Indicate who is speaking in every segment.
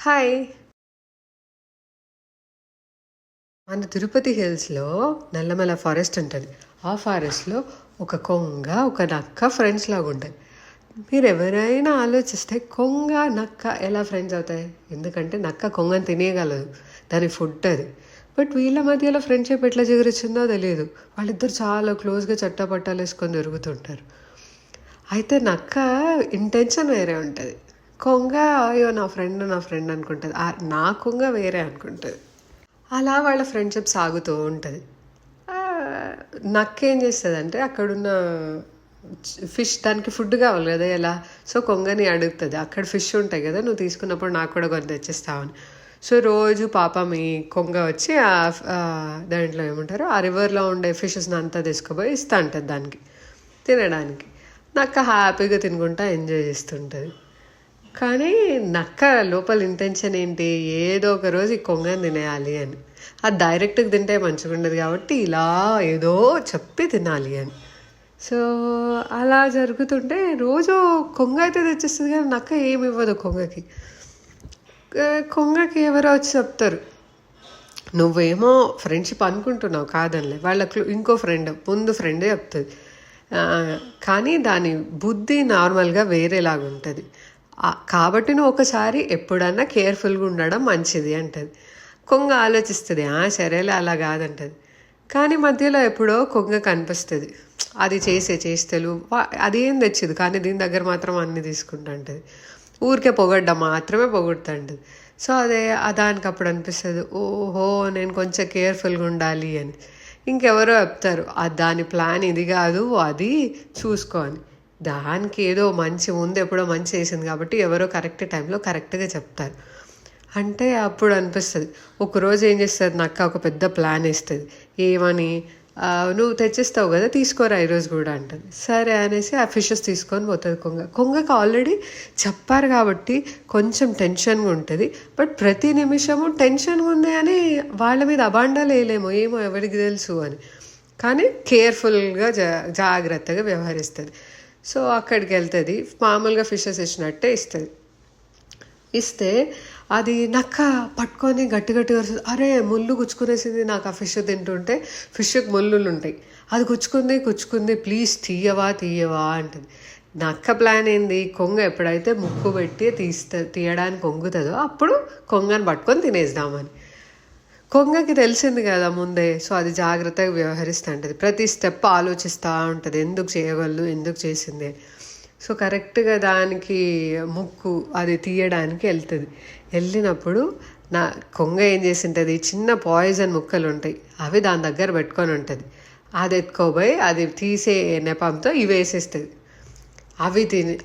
Speaker 1: Hi! మన తిరుపతి హిల్స్‌లో Nallamala forest ఉంటది. ఆ ఫారెస్ట్‌లో ఒక కొంగ, ఒక నక్క ఫ్రెండ్స్ లాగుంటాయి. మీరెవరైనా ఆలోచిస్తే కొంగ, నక్క ఎలా ఫ్రెండ్స్ అవుతాయి? ఎందుకంటే నక్క కొంగని తినేయగలదు. దాని ఫుడ్ అది. బట్ వీళ్ళ మధ్యలో ఫ్రెండ్‌షిప్ ఎట్లా చిగురిచ్చిందో తెలీదు. వాళ్ళిద్దరు చాలా క్లోజ్‌గా చట్టాపట్టాలేసుకొని తిరుగుతుంటారు. అయితే నక్క ఇంటెన్షన్ వేరే ఉంటది. కొంగ అయ్యో! నా ఫ్రెండ్ అనుకుంటది. నా కొంగ వేరే అనుకుంటది. అలా వాళ్ళ ఫ్రెండ్షిప్ సాగుతూ ఉంటుంది. నక్కేం చేస్తుందంటే అక్కడున్న ఫిష్ దానికి ఫుడ్ కావాలి కదా ఎలా, సో కొంగని అడుగుతుంది అక్కడ ఫిష్ ఉంటాయి కదా నువ్వు తీసుకున్నప్పుడు నాకు కూడా కొన్ని తెచ్చిస్తావని. సో రోజు పాపం ఈ కొంగ వచ్చి దాంట్లో ఏమంటారు ఆ రివర్లో ఉండే ఫిషెస్ని అంతా తీసుకుపోయి ఇస్తా ఉంటుంది దానికి తినడానికి. నక్క హ్యాపీగా తినుకుంటా ఎంజాయ్ చేస్తుంటుంది. కానీ నక్క లోపల ఇంటెన్షన్ ఏంటి, ఏదో ఒక రోజు ఈ కొంగని తినేయాలి అని. అది డైరెక్ట్గా తింటే మంచిగా ఉండదు కాబట్టి ఇలా ఏదో చెప్పి తినాలి అని. సో అలా జరుగుతుంటే రోజు కొంగ అయితే తెచ్చిస్తుంది కానీ నక్క ఏమి ఇవ్వదు కొంగకి. కొంగకి ఎవరో వచ్చి చెప్తారు, నువ్వేమో ఫ్రెండ్షిప్ అనుకుంటున్నావు కాదనిలే, వాళ్ళకు ఇంకో ముందు ఫ్రెండే చెప్తుంది. కానీ దాని బుద్ధి నార్మల్గా వేరేలాగా ఉంటుంది. కాబట్టి నువ్వు ఒకసారి ఎప్పుడన్నా కేర్ఫుల్గా ఉండడం మంచిది అంటది. కొంగ ఆలోచిస్తుంది, సరేలే అలా కాదంటది. కానీ మధ్యలో ఎప్పుడో కొంగ కనిపిస్తుంది, అది చేస్తలు అదేం తెచ్చింది కానీ దీని దగ్గర మాత్రం అన్నీ తీసుకుంటా ఉంటుంది. ఊరికే పొగడ్డం మాత్రమే పొగుడుతుంటుంది. సో దానికి అప్పుడు అనిపిస్తుంది, ఓహో నేను కొంచెం కేర్ఫుల్గా ఉండాలి అని. ఇంకెవరో చెప్తారు దాని ప్లాన్ ఇది కాదు అది చూసుకో అని. దానికి ఏదో ముందు ఎప్పుడో మంచి చేసింది కాబట్టి ఎవరో కరెక్ట్ టైంలో కరెక్ట్గా చెప్తారు. అంటే అప్పుడు అనిపిస్తుంది, ఒకరోజు ఏం చేస్తుంది నక్క ఒక పెద్ద ప్లాన్ వేస్తుంది. ఏమని, నువ్వు తెచ్చిస్తావు కదా తీసుకోరా ఈరోజు కూడా అంటుంది. సరే అనేసి ఆ ఫిషెస్ తీసుకొని పోతుంది కొంగకి ఆల్రెడీ చెప్పారు కాబట్టి కొంచెం టెన్షన్గా ఉంటుంది. బట్ ప్రతి నిమిషము టెన్షన్గా ఉంది అని వాళ్ళ మీద అబాండాలు వేయలేము, ఏమో ఎవరికి తెలుసు అని. కానీ కేర్ఫుల్గా జాగ్రత్తగా వ్యవహరిస్తుంది. సో అక్కడికి వెళ్తుంది, మామూలుగా ఫిషెస్ ఇచ్చినట్టే ఇస్తే అది నక్క పట్టుకొని గట్టి వస్తుంది. అరే ముళ్ళు గుచ్చుకునేసింది, నాకు ఆ ఫిష్ తింటుంటే ఫిష్కి ముళ్ళులు ఉంటాయి, అది గుచ్చుకుంది ప్లీజ్ తీయవా అంటుంది. నక్క ప్లాన్ ఏంది, కొంగ ఎప్పుడైతే ముక్కు పెట్టి తీయడానికి కొంగుతుందో అప్పుడు కొంగని పట్టుకొని తినేద్దామని. కొంగకి తెలిసింది కదా ముందే, సో అది జాగ్రత్తగా వ్యవహరిస్తూ ఉంటుంది. ప్రతి స్టెప్ ఆలోచిస్తూ ఉంటుంది, ఎందుకు చేయగలదు ఎందుకు చేసింది. సో కరెక్ట్గా దానికి ముక్కు అది తీయడానికి వెళ్ళినప్పుడు కొంగ ఏం చేసింటుంది, చిన్న పాయిజన్ ముక్కలు ఉంటాయి అవి దాని దగ్గర పెట్టుకొని ఉంటుంది. అది ఎత్తుకోబోయి అది తీసే నెపంతో ఇవి వేసేస్తుంది. అవి తిని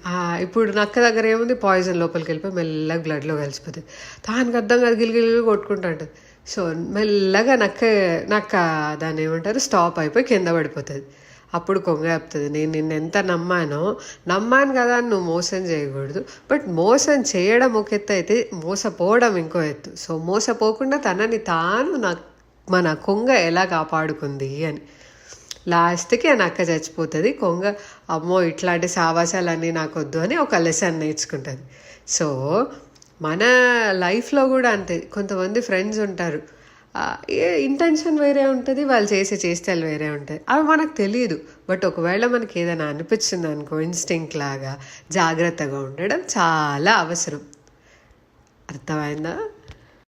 Speaker 1: ఇప్పుడు నక్క దగ్గర ఏముంది, పాయిజన్ లోపలికి వెళ్ళిపోయి మెల్లగా బ్లడ్లో కలిసిపోతుంది. దానికి అర్థం కాదు, గిలిగిలి కొట్టుకుంటూ ఉంటుంది. సో మెల్లగా నక్క దాన్ని ఏమంటారు స్టాప్ అయిపోయి కింద పడిపోతుంది. అప్పుడు కొంగ చెప్తుంది, నేను నిన్ను ఎంత నమ్మాను కదా నువ్వు మోసం చేయకూడదు, బట్ మోసం చేయడం ఒక ఎత్తు అయితే మోసపోవడం ఇంకో ఎత్తు. సో మోసపోకుండా తనని తాను మన కొంగ ఎలా కాపాడుకుంది అని. లాస్ట్కి ఆ నక్క చచ్చిపోతుంది. కొంగ అమ్మో ఇట్లాంటి సావాసాలన్నీ నాకు వద్దు అని ఒక లెసన్ నేర్చుకుంటుంది. సో మన లైఫ్లో కూడా అంతే, కొంతమంది ఫ్రెండ్స్ ఉంటారు, ఇంటెన్షన్ వేరే ఉంటుంది, వాళ్ళు చేస్తలు వేరే ఉంటాయి, అవి మనకు తెలియదు. బట్ ఒకవేళ మనకి ఏదైనా అనిపించింది అనుకో, ఇన్స్టింక్ట్ లాగా జాగ్రత్తగా ఉండడం చాలా అవసరం. అర్థమైందా?